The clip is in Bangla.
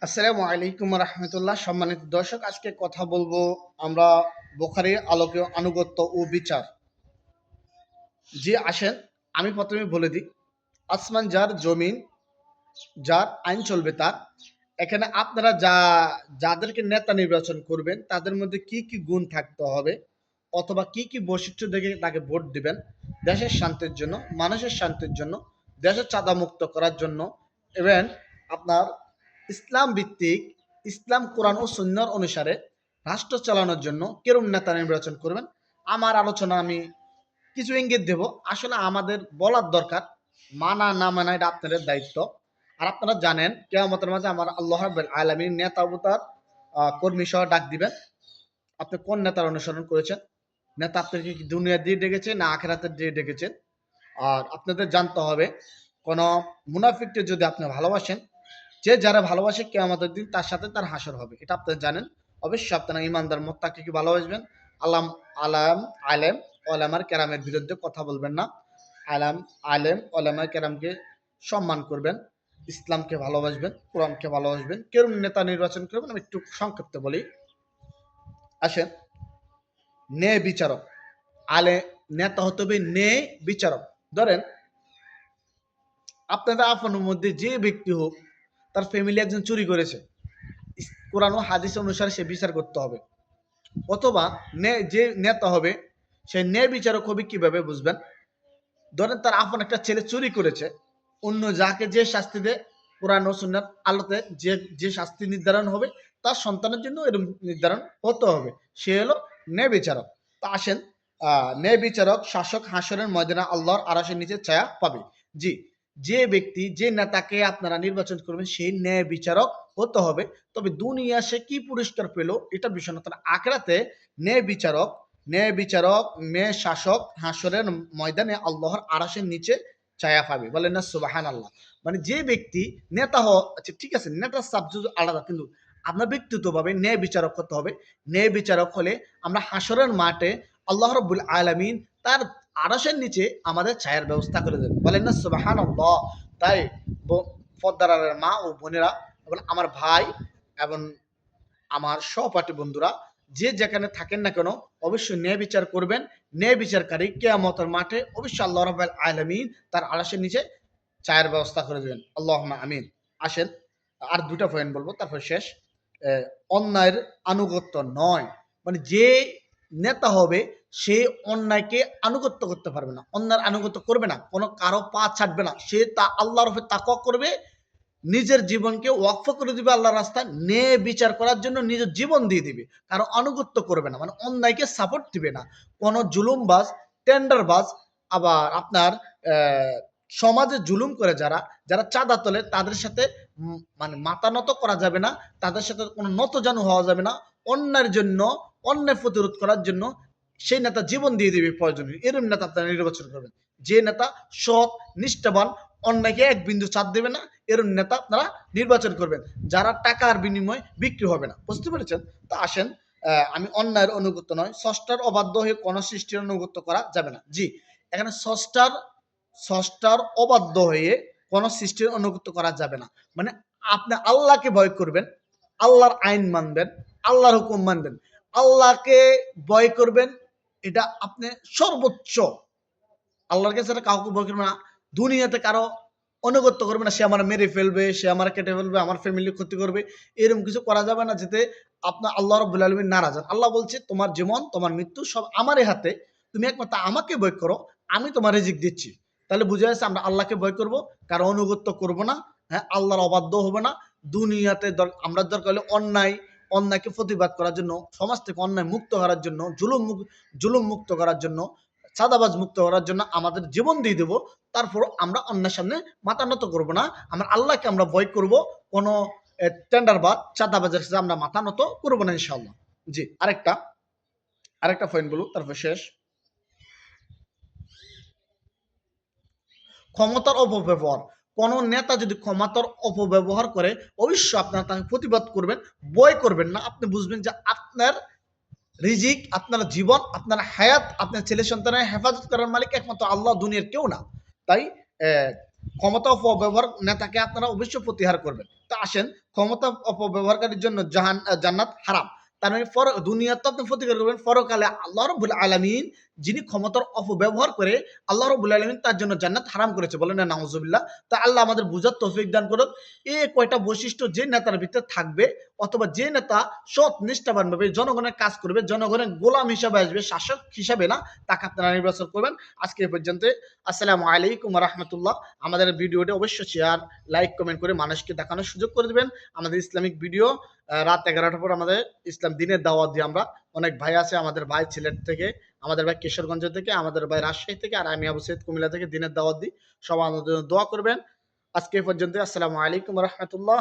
আসসালামু আলাইকুম রহমতুল্লাহ। সম্মানিত দর্শক, আজকে কথা বলবো আমরা বুখারীর আলোকে আনুগত্য ও বিচার। জি আসেন, আমি প্রথমে বলে দিই, আসমান যার, জমিন যার, আইন চলবে তার। এখানে আপনারা যাদেরকে নেতা নির্বাচন করবেন তাদের মধ্যে কি কি গুণ থাকতে হবে অথবা কি কি বৈশিষ্ট্য দেখে তাকে ভোট দিবেন, দেশের শান্তির জন্য, মানুষের শান্তির জন্য, দেশের চাঁদা মুক্ত করার জন্য, এবং আপনার ইসলাম ভিত্তিক, ইসলাম কোরআন ও সুন্নাহর অনুসারে রাষ্ট্র চালানোর জন্য কেরম নেতা নির্বাচন করবেন, আমার আলোচনা আমি কিছু ইঙ্গিত দেব। আসলে আমাদের বলার দরকার, মানা না মানা এটা আপনাদের দায়িত্ব। আর আপনারা জানেন কিয়ামতের মাঝে আমার আল্লাহ রাব্বুল আলামিন নেতা ও তার কর্মী সহ ডাক দিবেন। আপনি কোন নেতার অনুসরণ করেছেন? নেতা আপনাকে কি দুনিয়া দিয়ে ডেকেছে না আখেরাতের দিয়ে ডেকেছেন? আর আপনাদের জানতে হবে, কোন মুনাফিককে যদি আপনি ভালোবাসেন, যে যারা ভালোবাসে কিয়ামতের দিন তার সাথে তার হাসর হবে, এটা আপনারা জানেন। অবশ্যই আপনারা ইমানদার মুত্তাকিকে ভালোবাসবেন। আলাম আলাম আলেম ওলামার কেরামের বিরুদ্ধে কথা বলবেন না। আলাম আলেম ওলামার কেরামকে সম্মান করবেন, ইসলামকে ভালোবাসবেন, কোরআনকে ভালোবাসবেন। কেরম নেতা নির্বাচন করবেন আমি একটু সংক্ষিপ্ত বলি। আসেন, ন্যায় বিচারক। আলে নেতা হতে হবে ন্যায় বিচারক। ধরেন, আপনাদের আপনার মধ্যে যে ব্যক্তি হোক, তার ফ্যামিলি একজন চুরি করেছে, কোরআন ও হাদিস অনুসারে সে বিচার করতে হবে। অথবা যে নেতা হবে সে ন্যায় বিচারক হবে কিভাবে বুঝবেন? ধরেন, তার আপন একটা ছেলে চুরি করেছে, অন্য যাকে যে শাস্তি দেয় কোরআন ও সুন্নাহর আলোতে যে যে শাস্তি নির্ধারণ হবে, তার সন্তানের জন্য এরকম নির্ধারণ হতে হবে। সে হলো ন্যায় বিচারক। তা আসেন, ন্যায় বিচারক শাসক হাসরের ময়দানে আল্লাহর আরশের নিচে ছায়া পাবে। জি, যে ব্যক্তি যে নেতাকে আপনারা নির্বাচন করবেন সেই ন্যায় বিচারক হতে হবে। তবে দুনিয়া সে কি পুরস্কার পেল এটা বিষয় না, তার আখেরাতে ন্যায় বিচারক, ন্যায় বিচারক, ন্যায় শাসক হাসরের ময়দানে আল্লাহর আরশের নিচে ছায়া পাবে। বলেন না সুবহানাল্লাহ। মানে যে ব্যক্তি নেতা হওয়া, আচ্ছা ঠিক আছে, নেতার সাবজেক্ট আলাদা, কিন্তু আপনার ব্যক্তিগতভাবে ন্যায় বিচারক হতে হবে। ন্যায় বিচারক হলে আমরা হাসরের মাঠে আল্লাহ রাব্বুল আলামিন তার আরশের নিচে আমাদের ছায়ার ব্যবস্থা করে দেন। বলেন না সুবহানাল্লাহ। তাই পর্দার আড়ালের মা ও বোনেরা এবং আমার ভাই এবং আমার সহপাঠী বন্ধুরা, যে যেখানে থাকেন না কেন, অবশ্যই ন্যায় বিচার করবেন। ন্যায় বিচারকারী কিয়ামতের মাঠে অবশ্যই আল্লাহ রাব্বুল আলামিন তার আরশের নিচে চায়ের ব্যবস্থা করে দেবেন। আল্লাহুম্মা আমিন। আসেন, আর দুটা পয়েন্ট বলবো তারপর শেষ। অন্যায়ের আনুগত্য নয়, মানে যে নেতা হবে সে অন্যায়কে আনুগত্য করতে পারবে না, অন্যায়ের আনুগত্য করবে না, কোনো কারো পা ছাড়বে না। সে তা আল্লাহর উপরে তাকওয়া করবে, নিজের জীবনকে ওয়াকফ করে দিবে আল্লাহর রাস্তায়, ন্যায় বিচার করার জন্য নিজের জীবন দিয়ে দিবে, কারো আনুগত্য করবে না, মানে অন্যায়কে সাপোর্ট দিবে না। কোনো জুলুমবাজ, টেন্ডারবাজ, আবার আপনার সমাজে জুলুম করে যারা যারা চাঁদা তোলে তাদের সাথে মানে মাথা নত করা যাবে না, তাদের সাথে কোনো নতজানু হওয়া যাবে না। অন্যায়ের জন্য, অন্যায় প্রতিরোধ করার জন্য সেই নেতা জীবন দিয়ে দিবে প্রয়োজনে, এরকম নেতা আপনারা নির্বাচন করবেন। যে নেতা সৎ, নিষ্ঠাবান, অন্যায়কে এক বিন্দু ছাড় দেবে না, এরকম নেতা আপনারা নির্বাচন করবেন, যারা টাকার বিনিময়ে বিক্রি হবে না। বুঝতে পেরেছেন? তো আসেন, আমি অন্যায়ের অনুগত্য নয়, স্রষ্টার অবাধ্য হয়ে কোনো সৃষ্টির অনুগত্য করা যাবে না। জি, এখানে স্রষ্টার অবাধ্য হয়ে কোনো সৃষ্টির অনুগত্য করা যাবে না। মানে আপনি আল্লাহকে ভয় করবেন, আল্লাহর আইন মানবেন, আল্লাহর হুকুম মানবেন, আল্লাহকে ভয় করবেন, এটা আপনি সর্বোচ্চ। আল্লাহর কাছে কাউকে ভয় করবে না, দুনিয়াতে কারো অনুগত্য করবে না, সে আমার মেরে ফেলবে, সে আমার কেটে ফেলবে, আমার ফ্যামিলির ক্ষতি করবে, এরকম কিছু করা যাবে না যেতে আপনার আল্লাহ রাব্বুল আলামিন নারাজ হন। আল্লাহ বলছে তোমার জীবন, তোমার মৃত্যু সব আমারই হাতে, তুমি একমাত্র আমাকে ভয় করো, আমি তোমার রিজিক দিচ্ছি। তাহলে বুঝা যাচ্ছে আমরা আল্লাহকে ভয় করব, কারো অনুগত্য করব না, হ্যাঁ, আল্লাহর অবাধ্য হবে না। দুনিয়াতে আমরা দরকার হলে অন্যায়কে প্রতিবাদ করার জন্য, সমাজ থেকে অন্যায় মুক্ত করার জন্য, জুলুম মুক্ত করার জন্য, চাঁদাবাজ মুক্ত করার জন্য আমাদের জীবন দিয়ে দেবো। তারপর আমরা অন্যের সামনে মাথা নত করবো না, আমরা আল্লাহকে আমরা ভয় করব, কোনো টেন্ডারবাজ, চাঁদাবাজের সাথে আমরা মাথা নত করবো না ইনশাআল্লাহ। জি, আরেকটা পয়েন্ট বলুন তারপর শেষ। ক্ষমতার অপব্যবহার। কোন নেতা যদি ক্ষমতার অপব্যবহার করে অবশ্যই আপনারা তাকে প্রতিবাদ করবেন, ভয় করবেন না। আপনি বুঝবেন যে আপনার রিজিক, আপনার জীবন, আপনার হায়াত, আপনার ছেলে সন্তানের হেফাজত করার মালিক একমাত্র আল্লাহ, দুনিয়ার কেউ না। তাই ক্ষমতা অপব্যবহার নেতাকে আপনারা অবশ্যই প্রতিহার করবেন। তো আসেন, ক্ষমতা অপব্যবহারকারীর জন্য জান্নাত হারাম। তার মানে দুনিয়াতে আপনি প্রতিকার করবেন, পরকালে আল্লাহ রাব্বুল আলামিন যিনি ক্ষমতার অপব্যবহার করে আল্লাহ রাব্বুল আলামিন তার জন্য জান্নাত হারাম করেছে। বলেন না নাউজুবিল্লাহ। তা আল্লাহ আমাদের বুঝার তৌফিক দান করুক। এই কয়টা বৈশিষ্ট্য যে নেতার ভিতরে থাকবে, অথবা যে নেতা সৎ নিষ্ঠাবানভাবে জনগণের কাজ করবে, জনগণের গোলাম হিসাবে আসবে, শাসক হিসাবে না, তাকে আপনারা নির্বাচন করবেন। আজকে এ পর্যন্ত। আসসালামু আলাইকুম ওয়া রাহমাতুল্লাহ। আমাদের ভিডিওটি অবশ্যই শেয়ার, লাইক, কমেন্ট করে মানুষকে দেখানোর সুযোগ করে দিবেন। আমাদের ইসলামিক ভিডিও রাত 11টার পর আমাদের ইসলাম দিনের দাওয়াত দিই আমরা। অনেক ভাই আছে, আমাদের ভাই সিলেট থেকে, আমাদের ভাই কিশোরগঞ্জ থেকে, আমাদের ভাই রাজশাহী থেকে, আর আমি আবু সৈয়দ কুমিল্লা থেকে দিনের দাওয়াত দিই। সবাই আমাদের জন্য দোয়া করবেন। আজকে এ পর্যন্ত। আসসালামু আলাইকুম ওয়া রাহমাতুল্লাহ।